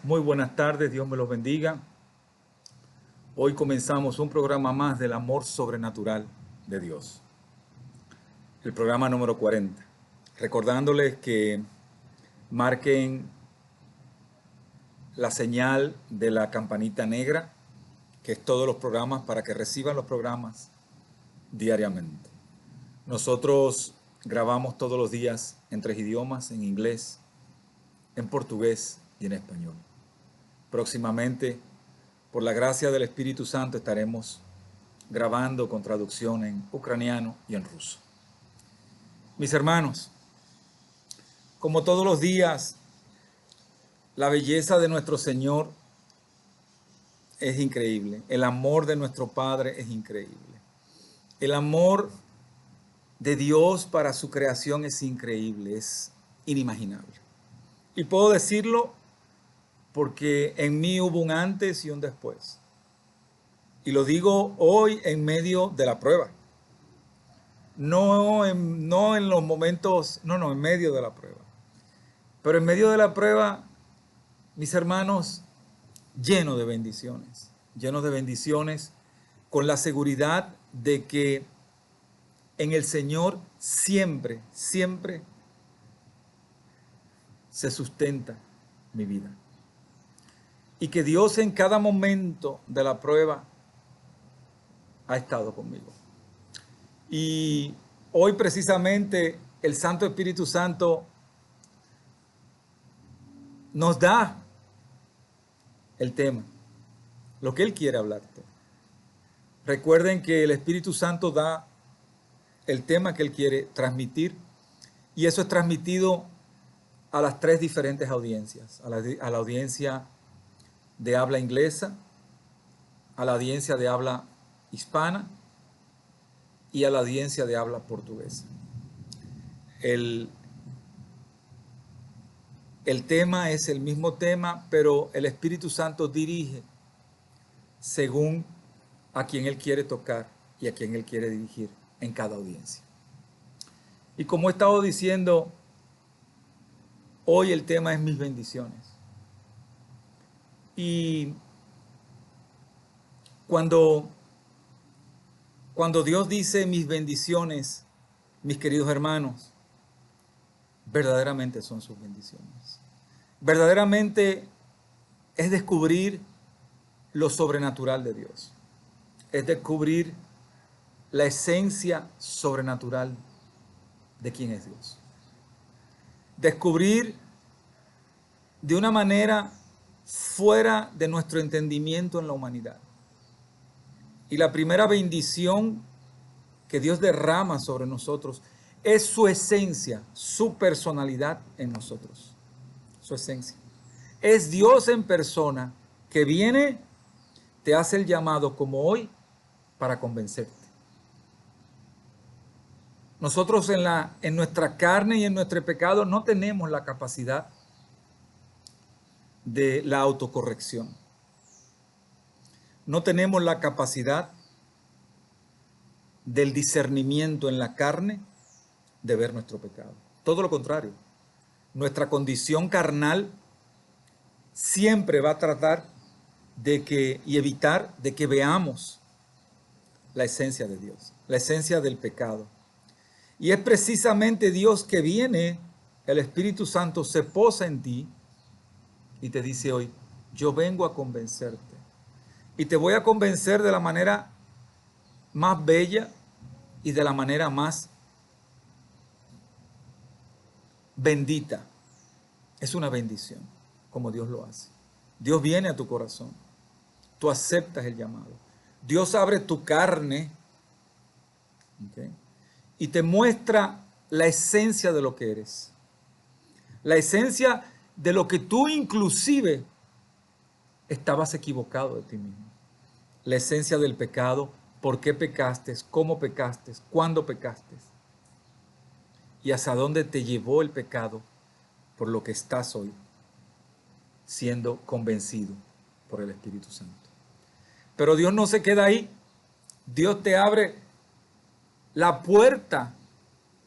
Muy buenas tardes, Dios me los bendiga. Hoy comenzamos un programa más del amor sobrenatural de Dios. El programa número 40. Recordándoles que marquen la señal de la campanita negra, que es todos los programas, para que reciban los programas diariamente. Nosotros grabamos todos los días en 3 idiomas, en inglés, en portugués y en español. Próximamente, por la gracia del Espíritu Santo, estaremos grabando con traducción en ucraniano y en ruso. Mis hermanos, como todos los días, la belleza de nuestro Señor es increíble. El amor de nuestro Padre es increíble. El amor de Dios para su creación es increíble, es inimaginable. Y puedo decirlo porque en mí hubo un antes y un después. Y lo digo hoy en medio de la prueba. No en los momentos, en medio de la prueba. Pero en medio de la prueba, mis hermanos, lleno de bendiciones, con la seguridad de que en el Señor siempre, siempre se sustenta mi vida. Y que Dios en cada momento de la prueba ha estado conmigo. Y hoy precisamente el Santo Espíritu Santo nos da el tema, lo que Él quiere hablarte. Recuerden que el Espíritu Santo da el tema que Él quiere transmitir, y eso es transmitido a las 3 diferentes audiencias, a la audiencia de habla inglesa, a la audiencia de habla hispana y a la audiencia de habla portuguesa. El tema es el mismo tema, pero el Espíritu Santo dirige según a quien Él quiere tocar y a quien Él quiere dirigir en cada audiencia. Y como he estado diciendo, hoy el tema es mis bendiciones. Y cuando Dios dice mis bendiciones, mis queridos hermanos, verdaderamente son sus bendiciones. Verdaderamente es descubrir lo sobrenatural de Dios. Es descubrir la esencia sobrenatural de quién es Dios. Descubrir de una manera fuera de nuestro entendimiento en la humanidad. Y la primera bendición que Dios derrama sobre nosotros es su esencia, su personalidad en nosotros. Su esencia. Es Dios en persona que viene, te hace el llamado como hoy para convencerte. Nosotros en nuestra carne y en nuestro pecado no tenemos la capacidad de la autocorrección. No tenemos la capacidad del discernimiento en la carne de ver nuestro pecado. Todo lo contrario. Nuestra condición carnal siempre va a tratar y evitar de que veamos la esencia de Dios, la esencia del pecado. Y es precisamente Dios que viene, el Espíritu Santo se posa en ti y te dice hoy, yo vengo a convencerte. Y te voy a convencer de la manera más bella y de la manera más bendita. Es una bendición, como Dios lo hace. Dios viene a tu corazón. Tú aceptas el llamado. Dios abre tu carne, ¿okay?, y te muestra la esencia de lo que eres. La esencia de lo que tú inclusive estabas equivocado de ti mismo. La esencia del pecado, por qué pecaste, cómo pecaste, cuándo pecaste. Y hacia dónde te llevó el pecado por lo que estás hoy siendo convencido por el Espíritu Santo. Pero Dios no se queda ahí. Dios te abre la puerta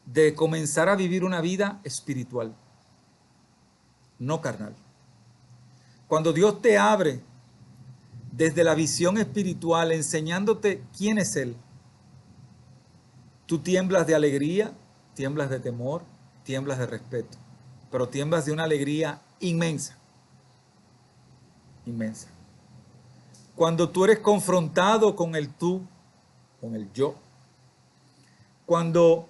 de comenzar a vivir una vida espiritual, no carnal. Cuando Dios te abre desde la visión espiritual, enseñándote quién es Él, tú tiemblas de alegría, tiemblas de temor, tiemblas de respeto, pero tiemblas de una alegría inmensa, inmensa. Cuando tú eres confrontado con el tú, con el yo, cuando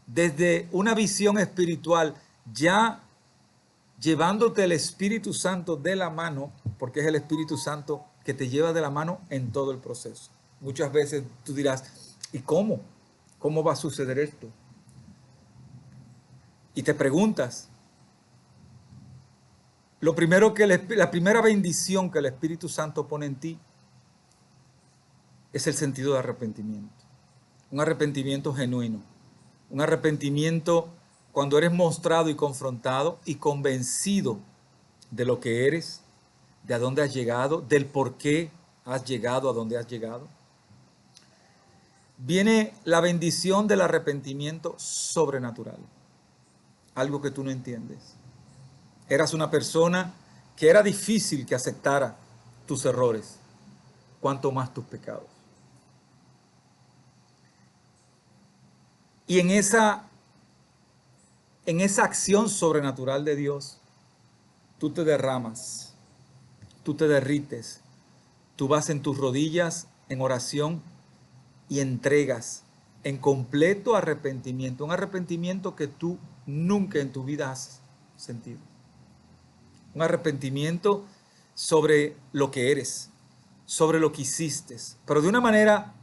desde una visión espiritual, ya llevándote el Espíritu Santo de la mano, porque es el Espíritu Santo que te lleva de la mano en todo el proceso. Muchas veces tú dirás, ¿y cómo? ¿Cómo va a suceder esto? Y te preguntas, lo primero que la primera bendición que el Espíritu Santo pone en ti es el sentido de arrepentimiento. Un arrepentimiento genuino. Un arrepentimiento cuando eres mostrado y confrontado y convencido de lo que eres, de a dónde has llegado, del por qué has llegado a donde has llegado. Viene la bendición del arrepentimiento sobrenatural. Algo que tú no entiendes. Eras una persona que era difícil que aceptara tus errores, cuanto más tus pecados. Y en esa acción sobrenatural de Dios, tú te derramas, tú te derrites, tú vas en tus rodillas en oración y entregas en completo arrepentimiento, un arrepentimiento que tú nunca en tu vida has sentido. Un arrepentimiento sobre lo que eres, sobre lo que hiciste, pero de una manera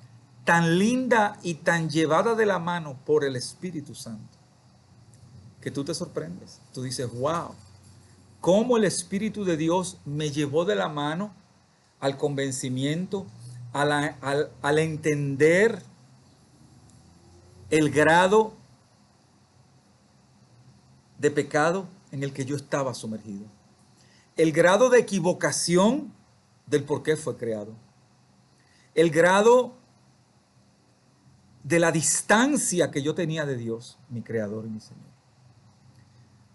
tan linda y tan llevada de la mano por el Espíritu Santo, que tú te sorprendes. Tú dices, wow, cómo el Espíritu de Dios me llevó de la mano al convencimiento, al entender el grado de pecado en el que yo estaba sumergido. El grado de equivocación del por qué fue creado. El grado de la distancia que yo tenía de Dios, mi Creador y mi Señor.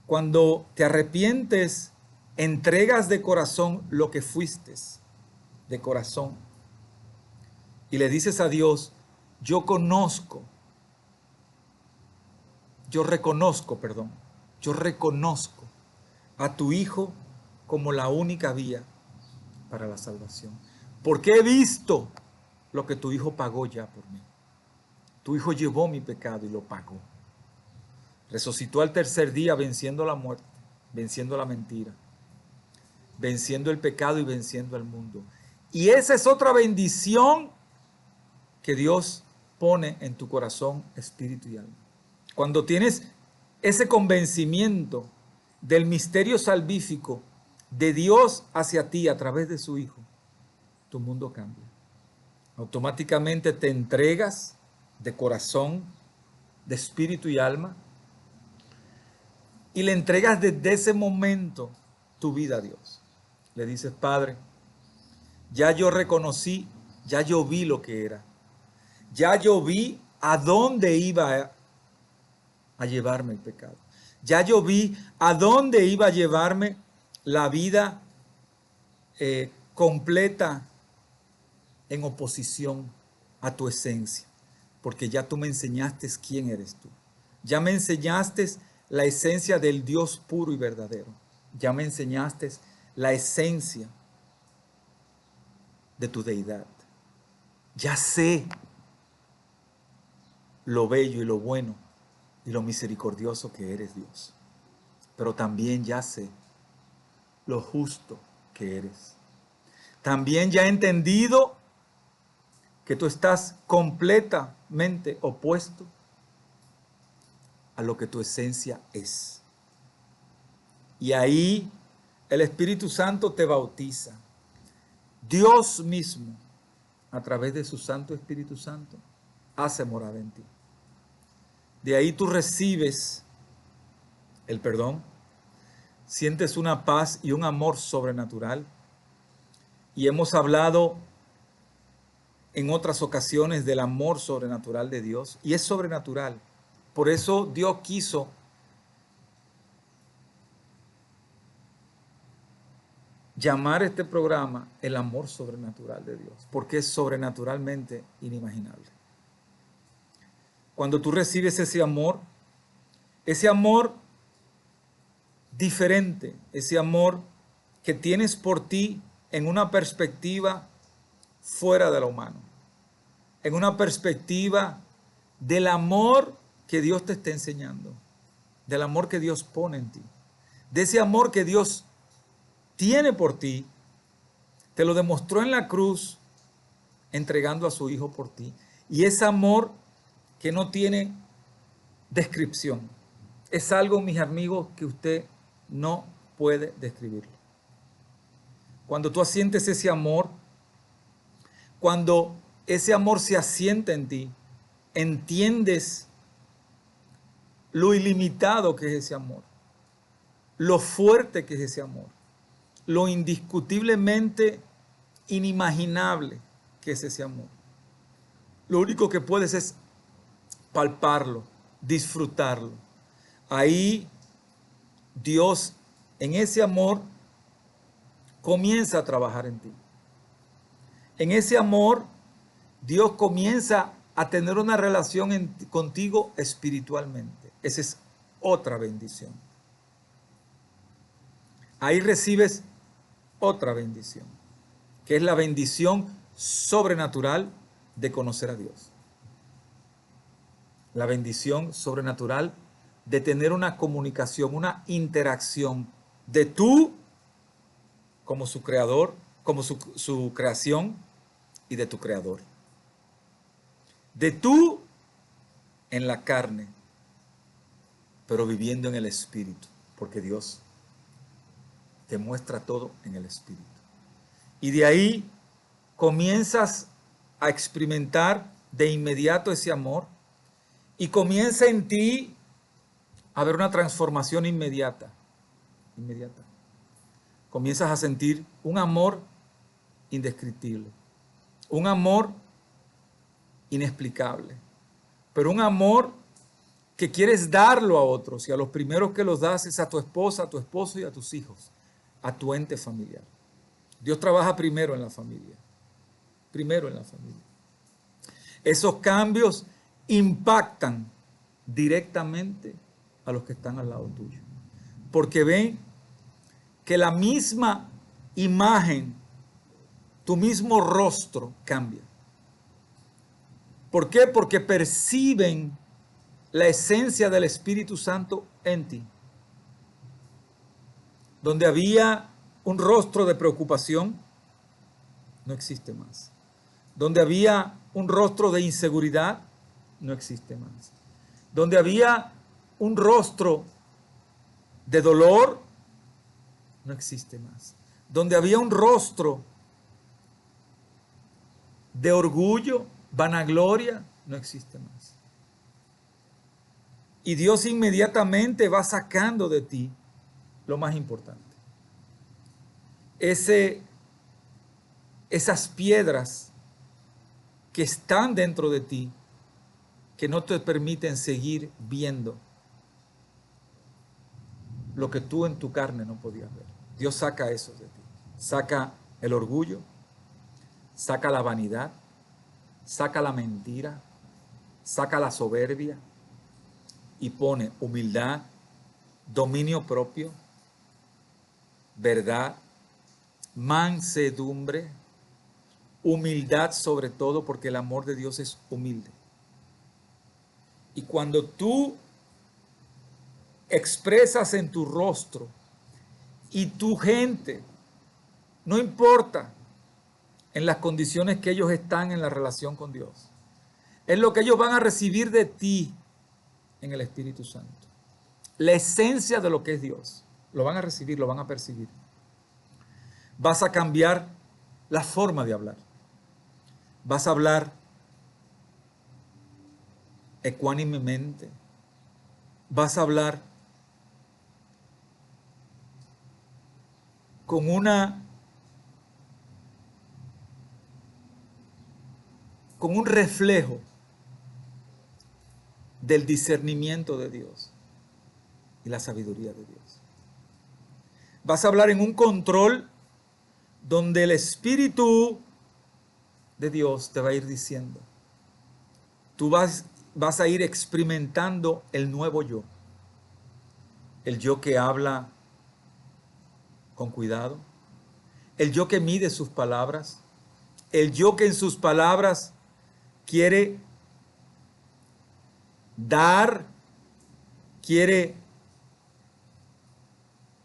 Cuando te arrepientes, entregas de corazón lo que fuiste, de corazón, y le dices a Dios, yo reconozco a tu Hijo como la única vía para la salvación. Porque he visto lo que tu Hijo pagó ya por mí. Tu Hijo llevó mi pecado y lo pagó. Resucitó al tercer día venciendo la muerte, venciendo la mentira, venciendo el pecado y venciendo el mundo. Y esa es otra bendición que Dios pone en tu corazón, espíritu y alma. Cuando tienes ese convencimiento del misterio salvífico de Dios hacia ti a través de su Hijo, tu mundo cambia. Automáticamente te entregas de corazón, de espíritu y alma, y le entregas desde ese momento tu vida a Dios. Le dices, Padre, ya yo reconocí, ya yo vi lo que era. Ya yo vi a dónde iba a llevarme el pecado. Ya yo vi a dónde iba a llevarme la vida completa en oposición a tu esencia. Porque ya tú me enseñaste quién eres tú. Ya me enseñaste la esencia del Dios puro y verdadero. Ya me enseñaste la esencia de tu deidad. Ya sé lo bello y lo bueno y lo misericordioso que eres, Dios. Pero también ya sé lo justo que eres. También ya he entendido que tú estás completamente opuesto a lo que tu esencia es. Y ahí el Espíritu Santo te bautiza. Dios mismo, a través de su Santo Espíritu Santo, hace morada en ti. De ahí tú recibes el perdón, sientes una paz y un amor sobrenatural. Y hemos hablado en otras ocasiones del amor sobrenatural de Dios. Y es sobrenatural. Por eso Dios quiso llamar este programa el amor sobrenatural de Dios, porque es sobrenaturalmente inimaginable. Cuando tú recibes ese amor diferente, ese amor que tienes por ti en una perspectiva fuera de lo humano, en una perspectiva del amor que Dios te está enseñando, del amor que Dios pone en ti, de ese amor que Dios tiene por ti, te lo demostró en la cruz, entregando a su Hijo por ti. Y ese amor que no tiene descripción. Es algo, mis amigos, que usted no puede describirlo. Cuando tú asientes ese amor, cuando ese amor se asienta en ti, entiendes lo ilimitado que es ese amor, lo fuerte que es ese amor, lo indiscutiblemente inimaginable que es ese amor. Lo único que puedes es palparlo, disfrutarlo. Ahí Dios, en ese amor, comienza a trabajar en ti. En ese amor, Dios comienza a tener una relación contigo espiritualmente. Esa es otra bendición. Ahí recibes otra bendición, que es la bendición sobrenatural de conocer a Dios. La bendición sobrenatural de tener una comunicación, una interacción de tú como su creador, como su creación, y de tu creador. De tú en la carne, pero viviendo en el espíritu, porque Dios te muestra todo en el espíritu. Y de ahí comienzas a experimentar de inmediato ese amor y comienza en ti a haber una transformación inmediata. Comienzas a sentir un amor indescriptible, un amor inexplicable, pero un amor que quieres darlo a otros, y a los primeros que los das es a tu esposa, a tu esposo y a tus hijos, a tu ente familiar. Dios trabaja primero en la familia, primero en la familia. Esos cambios impactan directamente a los que están al lado tuyo, porque ven que la misma imagen, tu mismo rostro cambia. ¿Por qué? Porque perciben la esencia del Espíritu Santo en ti. Donde había un rostro de preocupación, no existe más. Donde había un rostro de inseguridad, no existe más. Donde había un rostro de dolor, no existe más. Donde había un rostro de orgullo, vanagloria, no existe más. Y Dios inmediatamente va sacando de ti lo más importante. Esas piedras que están dentro de ti, que no te permiten seguir viendo lo que tú en tu carne no podías ver. Dios saca eso de ti. Saca el orgullo, saca la vanidad, saca la mentira, saca la soberbia y pone humildad, dominio propio, verdad, mansedumbre, humildad sobre todo, porque el amor de Dios es humilde. Y cuando tú expresas en tu rostro y tu gente, no importa en las condiciones que ellos están en la relación con Dios, es lo que ellos van a recibir de ti en el Espíritu Santo. La esencia de lo que es Dios. Lo van a recibir, lo van a percibir. Vas a cambiar la forma de hablar. Vas a hablar ecuánimemente. Vas a hablar con un reflejo del discernimiento de Dios y la sabiduría de Dios. Vas a hablar en un control donde el Espíritu de Dios te va a ir diciendo. Tú vas a ir experimentando el nuevo yo. El yo que habla con cuidado. El yo que mide sus palabras. El yo que en sus palabras quiere dar, quiere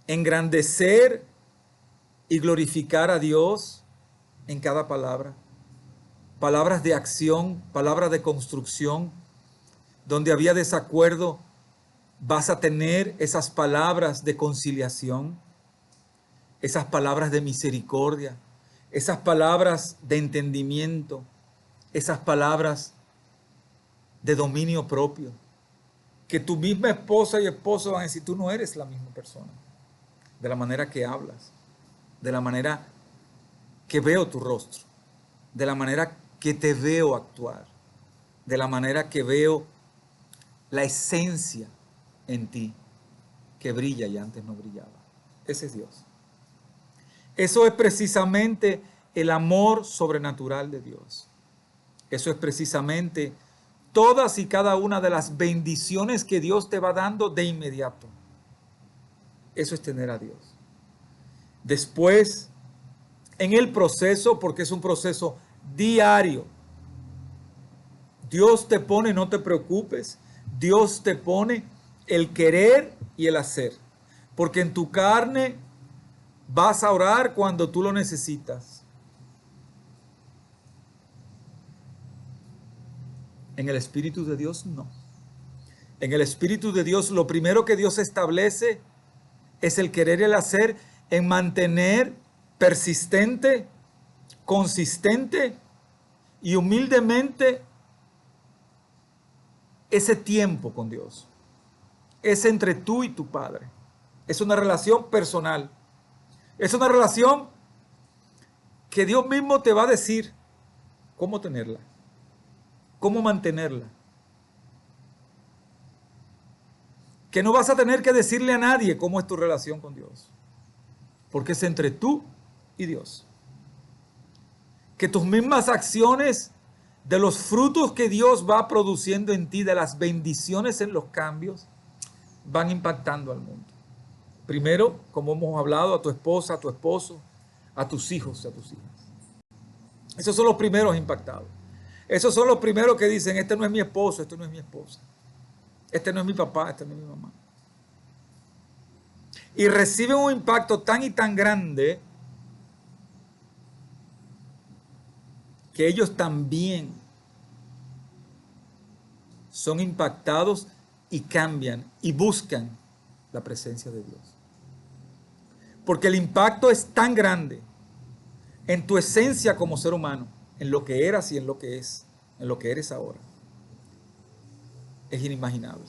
engrandecer y glorificar a Dios en cada palabra. Palabras de acción, palabras de construcción. Donde había desacuerdo, vas a tener esas palabras de conciliación, esas palabras de misericordia, esas palabras de entendimiento, esas palabras de dominio propio. Que tu misma esposa y esposo van a decir, tú no eres la misma persona. De la manera que hablas, de la manera que veo tu rostro, de la manera que te veo actuar, de la manera que veo la esencia en ti que brilla y antes no brillaba. Ese es Dios. Eso es precisamente el amor sobrenatural de Dios. Eso es precisamente todas y cada una de las bendiciones que Dios te va dando de inmediato. Eso es tener a Dios. Después, en el proceso, porque es un proceso diario, Dios te pone, no te preocupes, Dios te pone el querer y el hacer. Porque en tu carne vas a orar cuando tú lo necesitas. En el Espíritu de Dios no. En el Espíritu de Dios lo primero que Dios establece es el querer y el hacer en mantener persistente, consistente y humildemente ese tiempo con Dios. Es entre tú y tu Padre. Es una relación personal. Es una relación que Dios mismo te va a decir cómo tenerla, cómo mantenerla. Que no vas a tener que decirle a nadie cómo es tu relación con Dios. Porque es entre tú y Dios. Que tus mismas acciones, de los frutos que Dios va produciendo en ti, de las bendiciones en los cambios, van impactando al mundo. Primero, como hemos hablado, a tu esposa, a tu esposo, a tus hijos, a tus hijas. Esos son los primeros impactados. Esos son los primeros que dicen, este no es mi esposo, este no es mi esposa. Este no es mi papá, este no es mi mamá. Y reciben un impacto tan y tan grande que ellos también son impactados y cambian y buscan la presencia de Dios. Porque el impacto es tan grande en tu esencia como ser humano, en lo que eras y en lo que es, en lo que eres ahora. Es inimaginable.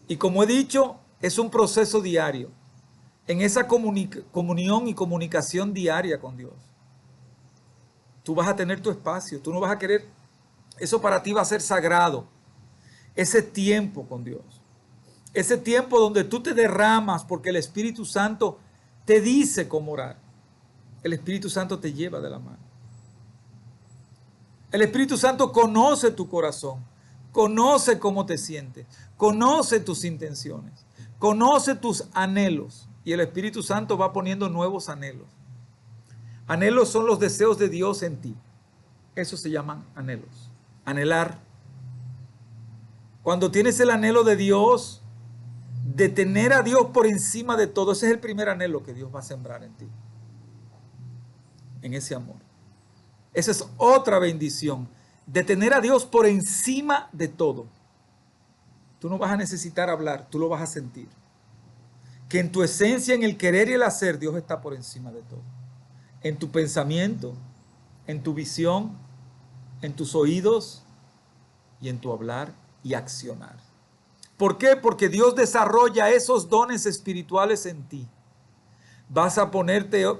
Y como he dicho, es un proceso diario, en esa comunión y comunicación diaria con Dios. Tú vas a tener tu espacio, tú no vas a querer, eso para ti va a ser sagrado, ese tiempo con Dios. Ese tiempo donde tú te derramas porque el Espíritu Santo te dice cómo orar. El Espíritu Santo te lleva de la mano. El Espíritu Santo conoce tu corazón, conoce cómo te sientes, conoce tus intenciones, conoce tus anhelos. Y el Espíritu Santo va poniendo nuevos anhelos. Anhelos son los deseos de Dios en ti. Eso se llaman anhelos. Anhelar. Cuando tienes el anhelo de Dios, de tener a Dios por encima de todo, ese es el primer anhelo que Dios va a sembrar en ti. En ese amor. Esa es otra bendición, de tener a Dios por encima de todo. Tú no vas a necesitar hablar, tú lo vas a sentir. Que en tu esencia, en el querer y el hacer, Dios está por encima de todo. En tu pensamiento, en tu visión, en tus oídos y en tu hablar y accionar. ¿Por qué? Porque Dios desarrolla esos dones espirituales en ti.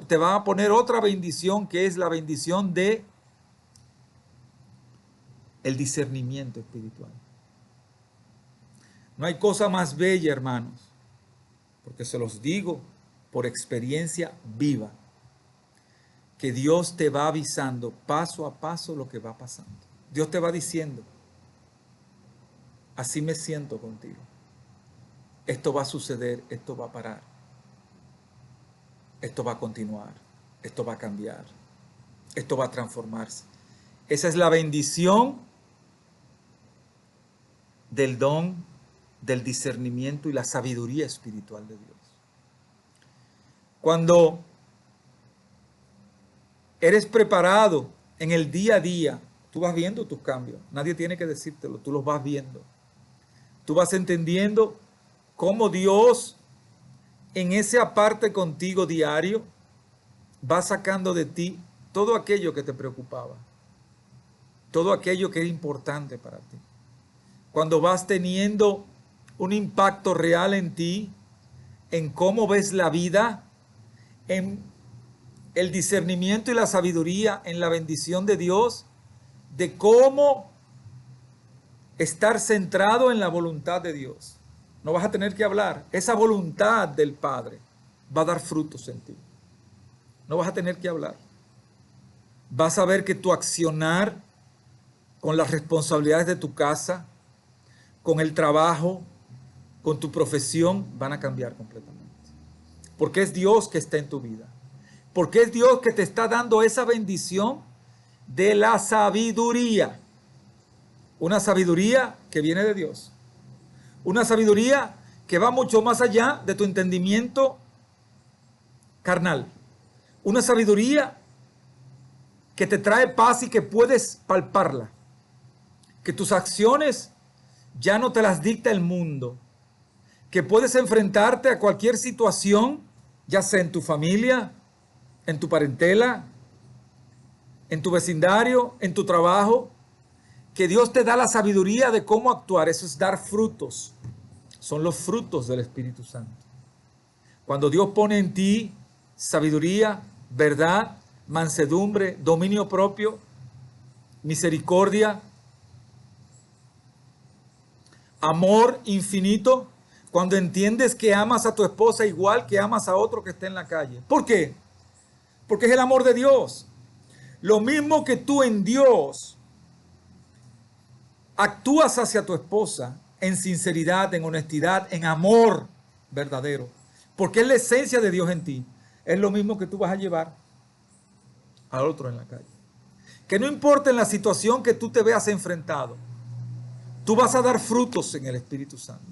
Te va a poner otra bendición, que es la bendición de el discernimiento espiritual. No hay cosa más bella, hermanos, porque se los digo por experiencia viva. que Dios te va avisando paso a paso lo que va pasando. Dios te va diciendo, así me siento contigo. Esto va a suceder, esto va a parar. Esto va a continuar, esto va a cambiar, esto va a transformarse. Esa es la bendición del don, del discernimiento y la sabiduría espiritual de Dios. Cuando eres preparado en el día a día, tú vas viendo tus cambios. Nadie tiene que decírtelo, tú los vas viendo. Tú vas entendiendo cómo Dios en ese aparte contigo diario va sacando de ti todo aquello que te preocupaba, todo aquello que era importante para ti. Cuando vas teniendo un impacto real en ti, en cómo ves la vida, en el discernimiento y la sabiduría, en la bendición de Dios, de cómo estar centrado en la voluntad de Dios. No vas a tener que hablar. Esa voluntad del Padre va a dar frutos en ti. No vas a tener que hablar. Vas a ver que tu accionar con las responsabilidades de tu casa, con el trabajo, con tu profesión, van a cambiar completamente. Porque es Dios que está en tu vida. Porque es Dios que te está dando esa bendición de la sabiduría. Una sabiduría que viene de Dios. Una sabiduría que va mucho más allá de tu entendimiento carnal. Una sabiduría que te trae paz y que puedes palparla. Que tus acciones ya no te las dicta el mundo. Que puedes enfrentarte a cualquier situación, ya sea en tu familia, en tu parentela, en tu vecindario, en tu trabajo. Que Dios te da la sabiduría de cómo actuar. Eso es dar frutos. Son los frutos del Espíritu Santo. Cuando Dios pone en ti sabiduría, verdad, mansedumbre, dominio propio, misericordia, amor infinito, cuando entiendes que amas a tu esposa igual que amas a otro que está en la calle. ¿Por qué? Porque es el amor de Dios. Lo mismo que tú en Dios actúas hacia tu esposa en sinceridad, en honestidad, en amor verdadero. Porque es la esencia de Dios en ti. Es lo mismo que tú vas a llevar al otro en la calle. Que no importa en la situación que tú te veas enfrentado, tú vas a dar frutos en el Espíritu Santo.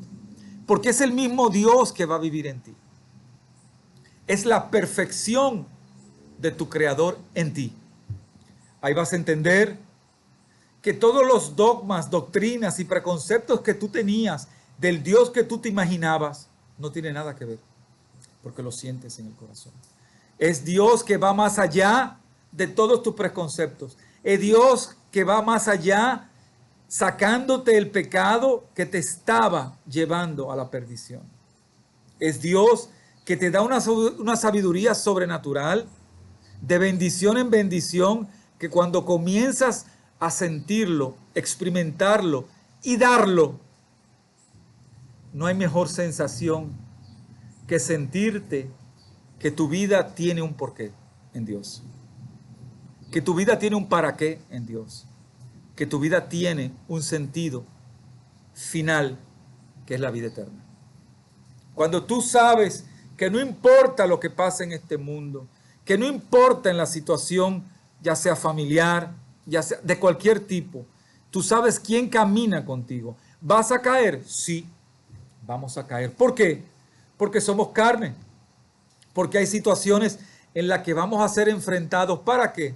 Porque es el mismo Dios que va a vivir en ti. Es la perfección de tu Creador en ti. Ahí vas a entender que todos los dogmas, doctrinas y preconceptos que tú tenías del Dios que tú te imaginabas no tiene nada que ver, porque lo sientes en el corazón. Es Dios que va más allá de todos tus preconceptos. Es Dios que va más allá sacándote el pecado que te estaba llevando a la perdición. Es Dios que te da una sabiduría sobrenatural, de bendición en bendición, que cuando comienzas a sentirlo, experimentarlo y darlo, no hay mejor sensación que sentirte que tu vida tiene un porqué en Dios, que tu vida tiene un para qué en Dios, que tu vida tiene un sentido final, que es la vida eterna. Cuando tú sabes que no importa lo que pase en este mundo, que no importa en la situación, ya sea familiar, ya sea de cualquier tipo, tú sabes quién camina contigo. ¿Vas a caer? Sí, vamos a caer. ¿Por qué? Porque somos carne. Porque hay situaciones en las que vamos a ser enfrentados. ¿Para qué?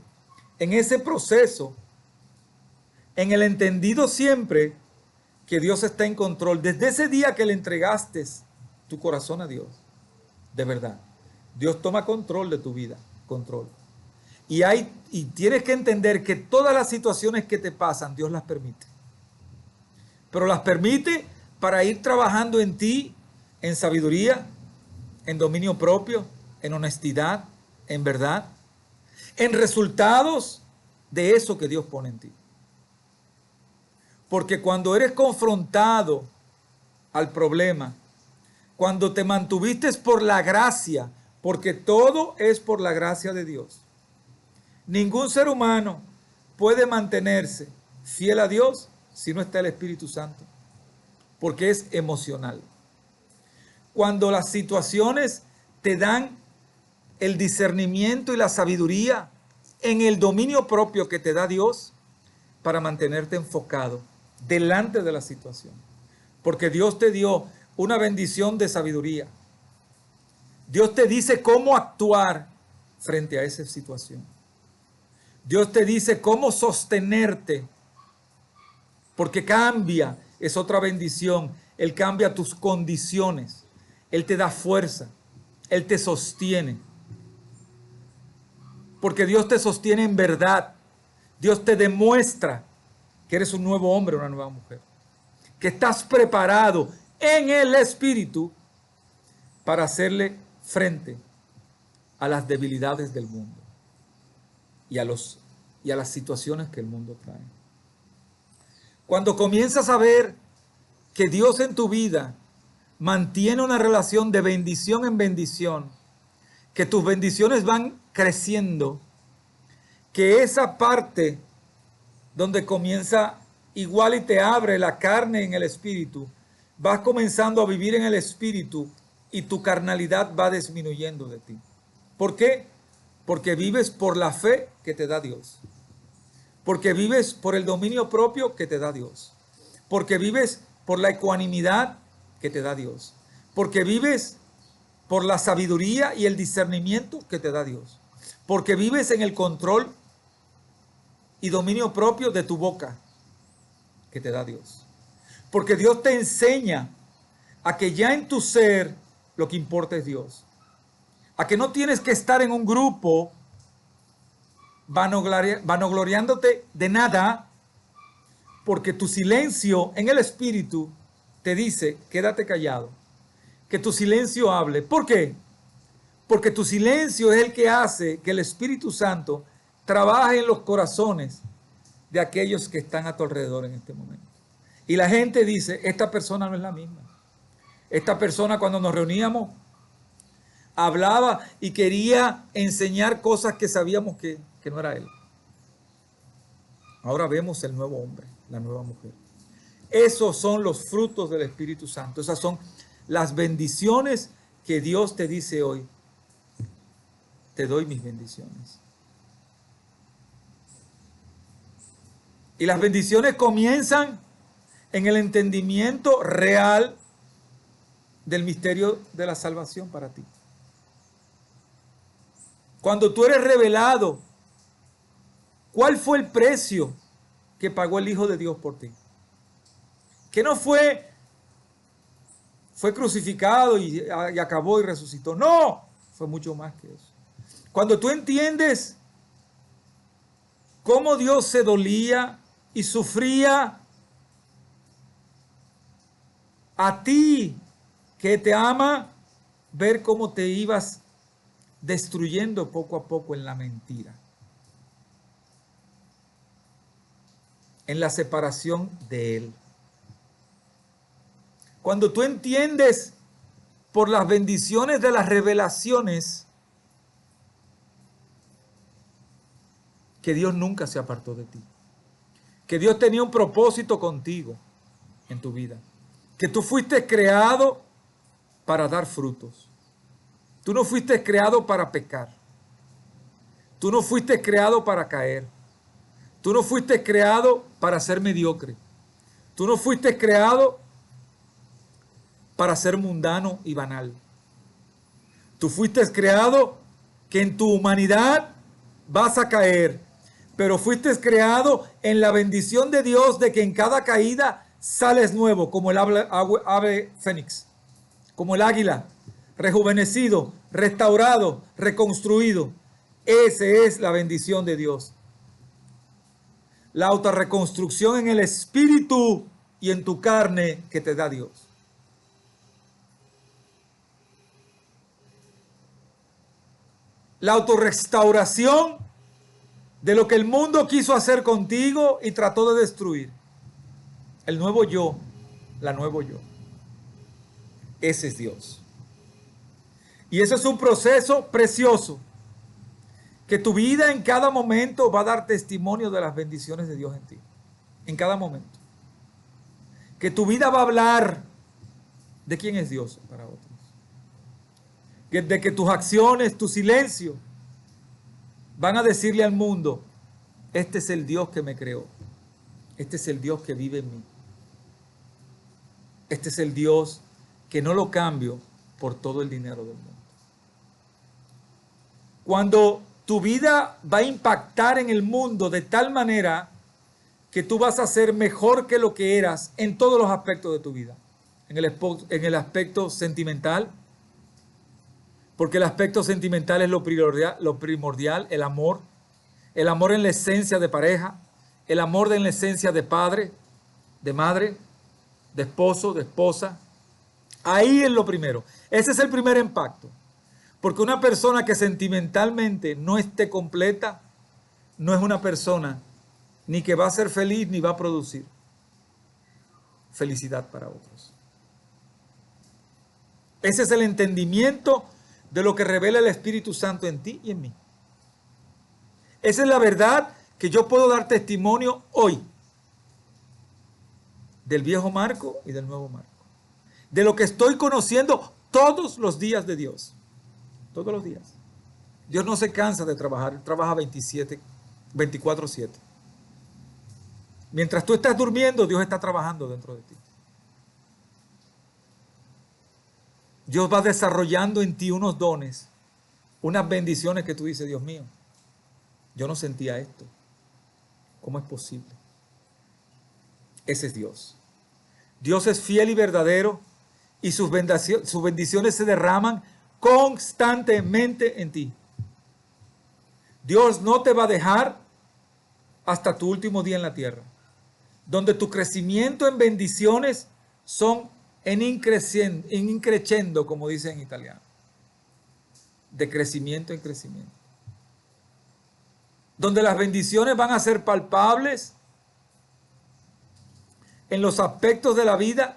En ese proceso, en el entendido siempre que Dios está en control. Desde ese día que le entregaste tu corazón a Dios, de verdad, Dios toma control de tu vida, control. Y tienes que entender que todas las situaciones que te pasan, Dios las permite. Pero las permite para ir trabajando en ti, en sabiduría, en dominio propio, en honestidad, en verdad, en resultados de eso que Dios pone en ti. Porque cuando eres confrontado al problema, cuando te mantuviste por la gracia, porque todo es por la gracia de Dios. Ningún ser humano puede mantenerse fiel a Dios si no está el Espíritu Santo, porque es emocional. Cuando las situaciones te dan el discernimiento y la sabiduría en el dominio propio que te da Dios para mantenerte enfocado delante de la situación. Porque Dios te dio una bendición de sabiduría. Dios te dice cómo actuar frente a esa situación. Dios te dice cómo sostenerte, porque cambia, es otra bendición. Él cambia tus condiciones. Él te da fuerza. Él te sostiene. Porque Dios te sostiene en verdad. Dios te demuestra que eres un nuevo hombre, una nueva mujer. Que estás preparado en el Espíritu para hacerle frente a las debilidades del mundo y a las situaciones que el mundo trae. Cuando comienzas a ver que Dios en tu vida mantiene una relación de bendición en bendición, que tus bendiciones van creciendo, que esa parte donde comienza igual y te abre la carne en el espíritu, vas comenzando a vivir en el espíritu y tu carnalidad va disminuyendo de ti. ¿Por qué? Porque vives por la fe que te da Dios. Porque vives por el dominio propio que te da Dios. Porque vives por la ecuanimidad que te da Dios. Porque vives por la sabiduría y el discernimiento que te da Dios. Porque vives en el control y dominio propio de tu boca que te da Dios. Porque Dios te enseña a que ya en tu ser lo que importa es Dios. A que no tienes que estar en un grupo vanagloriándote de nada, porque tu silencio en el espíritu te dice, quédate callado, que tu silencio hable. ¿Por qué? Porque tu silencio es el que hace que el Espíritu Santo trabaje en los corazones de aquellos que están a tu alrededor en este momento. Y la gente dice, esta persona no es la misma. Esta persona cuando nos reuníamos hablaba y quería enseñar cosas que sabíamos que no era él. Ahora vemos el nuevo hombre, la nueva mujer. Esos son los frutos del Espíritu Santo. Esas son las bendiciones que Dios te dice hoy. Te doy mis bendiciones. Y las bendiciones comienzan en el entendimiento real del misterio de la salvación para ti. Cuando tú eres revelado, ¿cuál fue el precio que pagó el Hijo de Dios por ti? Que no fue crucificado y acabó y resucitó. No, fue mucho más que eso. Cuando tú entiendes cómo Dios se dolía y sufría a ti que te ama, ver cómo te ibas destruyendo poco a poco en la mentira, en la separación de Él. Cuando tú entiendes por las bendiciones de las revelaciones que Dios nunca se apartó de ti, que Dios tenía un propósito contigo en tu vida, que tú fuiste creado para dar frutos. Tú no fuiste creado para pecar. Tú no fuiste creado para caer. Tú no fuiste creado para ser mediocre. Tú no fuiste creado para ser mundano y banal. Tú fuiste creado que en tu humanidad vas a caer, pero fuiste creado en la bendición de Dios de que en cada caída sales nuevo, como el ave fénix, como el águila, rejuvenecido, restaurado, reconstruido. Esa es la bendición de Dios. La autorreconstrucción en el espíritu y en tu carne que te da Dios. La autorrestauración de lo que el mundo quiso hacer contigo y trató de destruir. El nuevo yo, la nuevo yo. Ese es Dios. Y ese es un proceso precioso Que tu vida en cada momento va a dar testimonio de las bendiciones de Dios en ti. En cada momento. Que tu vida va a hablar de quién es Dios para otros. De que tus acciones, tu silencio, van a decirle al mundo, este es el Dios que me creó. Este es el Dios que vive en mí. Este es el Dios que no lo cambio por todo el dinero del mundo. Cuando tu vida va a impactar en el mundo de tal manera que tú vas a ser mejor que lo que eras en todos los aspectos de tu vida. En el aspecto sentimental, porque el aspecto sentimental es lo primordial, el amor en la esencia de pareja, el amor en la esencia de padre, de madre, de esposo, de esposa. Ahí es lo primero. Ese es el primer impacto. Porque una persona que sentimentalmente no esté completa, no es una persona ni que va a ser feliz ni va a producir felicidad para otros. Ese es el entendimiento de lo que revela el Espíritu Santo en ti y en mí. Esa es la verdad que yo puedo dar testimonio hoy del viejo Marco y del nuevo Marco. De lo que estoy conociendo todos los días de Dios. Todos los días. Dios no se cansa de trabajar, Él trabaja 24/7. Mientras tú estás durmiendo, Dios está trabajando dentro de ti. Dios va desarrollando en ti unos dones, unas bendiciones que tú dices, Dios mío, yo no sentía esto. ¿Cómo es posible? Ese es Dios. Dios es fiel y verdadero y sus bendiciones se derraman constantemente en ti. Dios no te va a dejar hasta tu último día en la tierra, donde tu crecimiento en bendiciones son en increciendo, como dice en italiano, de crecimiento en crecimiento, donde las bendiciones van a ser palpables en los aspectos de la vida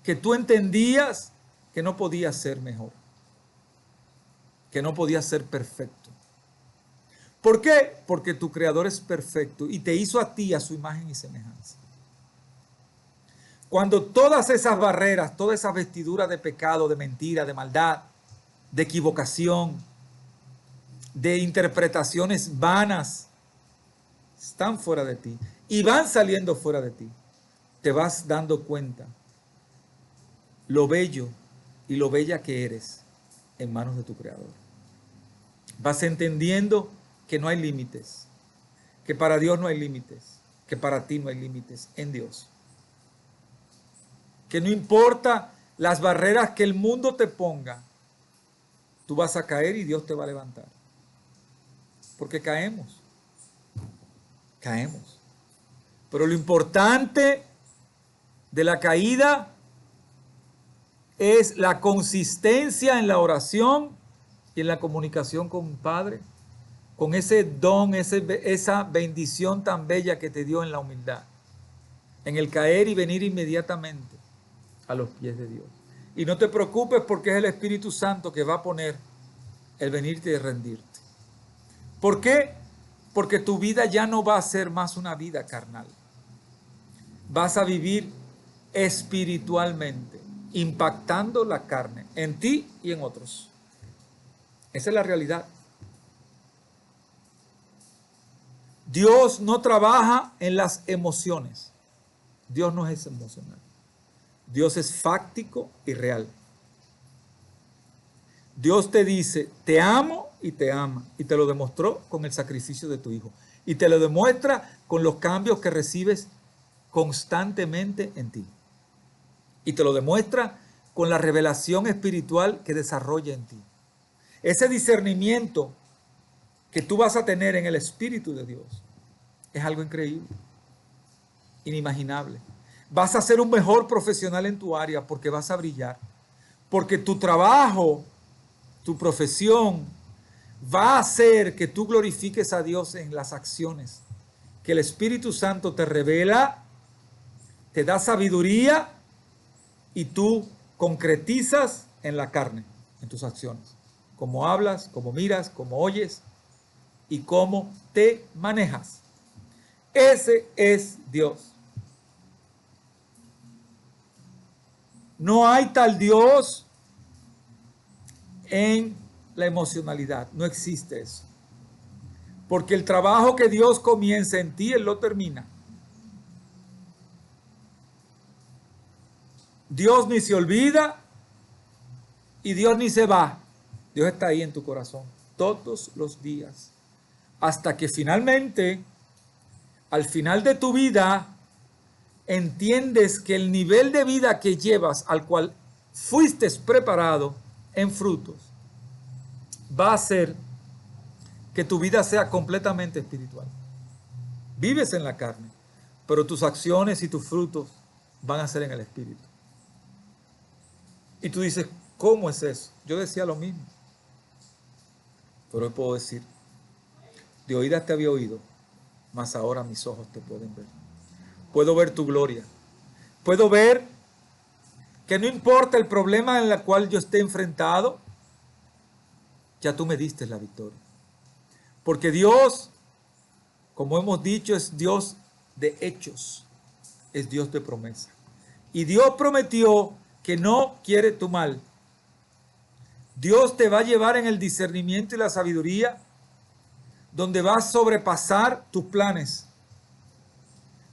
que tú entendías que no podías ser mejor, que no podías ser perfecto. ¿Por qué? Porque tu Creador es perfecto y te hizo a ti a su imagen y semejanza. Cuando todas esas barreras, todas esas vestiduras de pecado, de mentira, de maldad, de equivocación, de interpretaciones vanas, están fuera de ti y van saliendo fuera de ti, te vas dando cuenta lo bello y lo bella que eres en manos de tu Creador. Vas entendiendo que no hay límites, que para Dios no hay límites, que para ti no hay límites en Dios. Que no importa las barreras que el mundo te ponga, tú vas a caer y Dios te va a levantar. Porque caemos. Pero lo importante de la caída es la consistencia en la oración y en la comunicación con el Padre, con ese don, esa bendición tan bella que te dio en la humildad, en el caer y venir inmediatamente a los pies de Dios. Y no te preocupes porque es el Espíritu Santo que va a poner el venirte y rendirte. ¿Por qué? Porque tu vida ya no va a ser más una vida carnal. Vas a vivir espiritualmente, impactando la carne en ti y en otros. Esa es la realidad. Dios no trabaja en las emociones. Dios no es emocional. Dios es fáctico y real. Dios te dice, te amo y te ama. Y te lo demostró con el sacrificio de tu hijo. Y te lo demuestra con los cambios que recibes constantemente en ti. Y te lo demuestra con la revelación espiritual que desarrolla en ti. Ese discernimiento que tú vas a tener en el Espíritu de Dios es algo increíble, inimaginable. Vas a ser un mejor profesional en tu área porque vas a brillar. Porque tu trabajo, tu profesión, va a hacer que tú glorifiques a Dios en las acciones. Que el Espíritu Santo te revela, te da sabiduría y tú concretizas en la carne, en tus acciones. Cómo hablas, cómo miras, cómo oyes, y cómo te manejas. Ese es Dios. No hay tal Dios en la emocionalidad. No existe eso. Porque el trabajo que Dios comienza en ti, Él lo termina. Dios ni se olvida y Dios ni se va. Dios está ahí en tu corazón todos los días. Hasta que finalmente, al final de tu vida, entiendes que el nivel de vida que llevas, al cual fuiste preparado en frutos, va a hacer que tu vida sea completamente espiritual. Vives en la carne, pero tus acciones y tus frutos van a ser en el espíritu. Y tú dices, ¿cómo es eso? Yo decía lo mismo. Pero hoy puedo decir, de oídas te había oído, mas ahora mis ojos te pueden ver. Puedo ver tu gloria. Puedo ver que no importa el problema en el cual yo esté enfrentado, ya tú me diste la victoria. Porque Dios, como hemos dicho, es Dios de hechos, es Dios de promesa. Y Dios prometió que no quiere tu mal. Dios te va a llevar en el discernimiento y la sabiduría, donde vas a sobrepasar tus planes,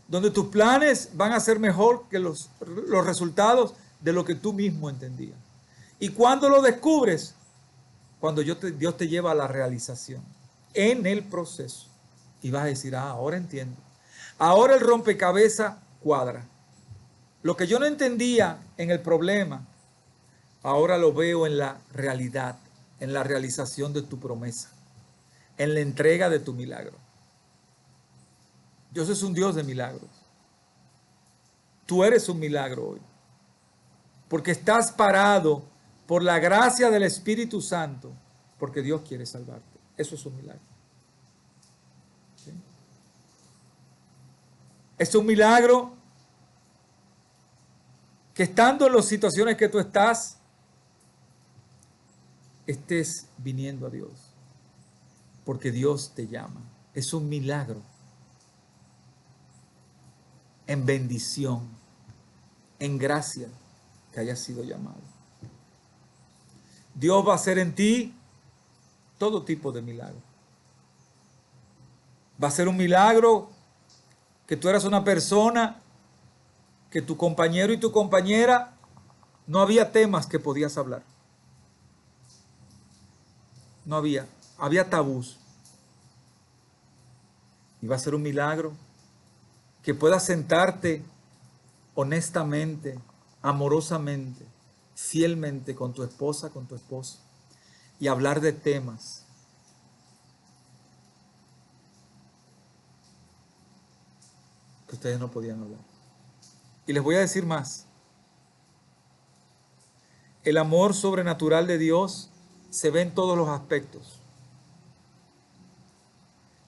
donde tus planes van a ser mejor que los resultados de lo que tú mismo entendías. Y cuando lo descubres, cuando Dios te lleva a la realización, en el proceso, y vas a decir, ahora entiendo. Ahora el rompecabezas cuadra. Lo que yo no entendía en el problema, ahora lo veo en la realidad, en la realización de tu promesa, en la entrega de tu milagro. Dios es un Dios de milagros. Tú eres un milagro hoy, porque estás parado por la gracia del Espíritu Santo, porque Dios quiere salvarte. Eso es un milagro. ¿Sí? Es un milagro que estando en las situaciones que tú estás, estés viniendo a Dios, porque Dios te llama. Es un milagro en bendición, en gracia, que hayas sido llamado. Dios va a hacer en ti todo tipo de milagro. Va a ser un milagro que tú eras una persona, que tu compañero y tu compañera no había temas que podías hablar. No había tabús. Y va a ser un milagro que puedas sentarte honestamente, amorosamente, fielmente con tu esposa, con tu esposo, y hablar de temas que ustedes no podían hablar. Y les voy a decir más. El amor sobrenatural de Dios se ve en todos los aspectos.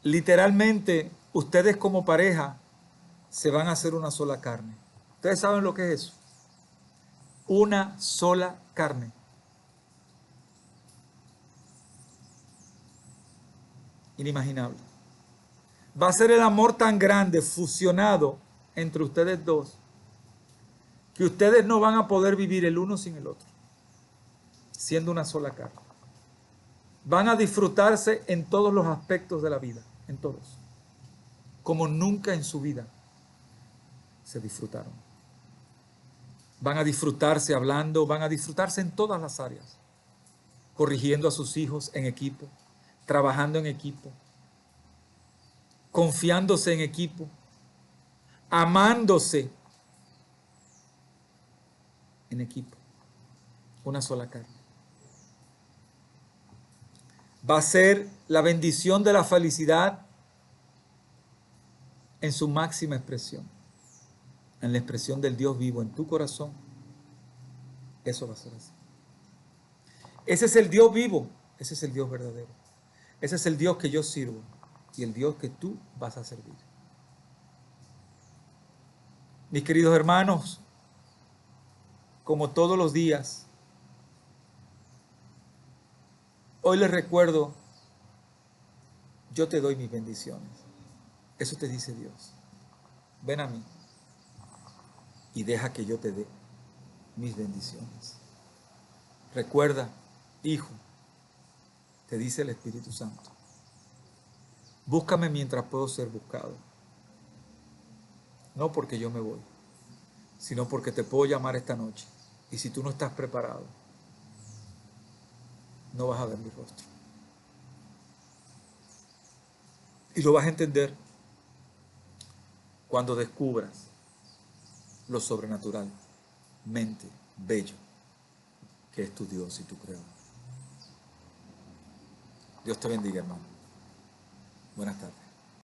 Literalmente, ustedes como pareja se van a hacer una sola carne. ¿Ustedes saben lo que es eso? Una sola carne. Inimaginable. Va a ser el amor tan grande, fusionado entre ustedes dos, que ustedes no van a poder vivir el uno sin el otro, siendo una sola carne. Van a disfrutarse en todos los aspectos de la vida, en todos, como nunca en su vida se disfrutaron. Van a disfrutarse hablando, van a disfrutarse en todas las áreas, corrigiendo a sus hijos en equipo, trabajando en equipo, confiándose en equipo, amándose en equipo, una sola carne. Va a ser la bendición de la felicidad en su máxima expresión, en la expresión del Dios vivo en tu corazón. Eso va a ser así. Ese es el Dios vivo, ese es el Dios verdadero. Ese es el Dios que yo sirvo y el Dios que tú vas a servir. Mis queridos hermanos, como todos los días, hoy les recuerdo yo te doy mis bendiciones. Eso te dice Dios. Ven a mí y deja que yo te dé mis bendiciones. Recuerda, hijo, te dice el Espíritu Santo, búscame mientras puedo ser buscado. No porque yo me voy, sino porque te puedo llamar esta noche. Y si tú no estás preparado, no vas a ver mi rostro. Y lo vas a entender cuando descubras lo sobrenaturalmente bello que es tu Dios y tu Creador. Dios te bendiga, hermano. Buenas tardes.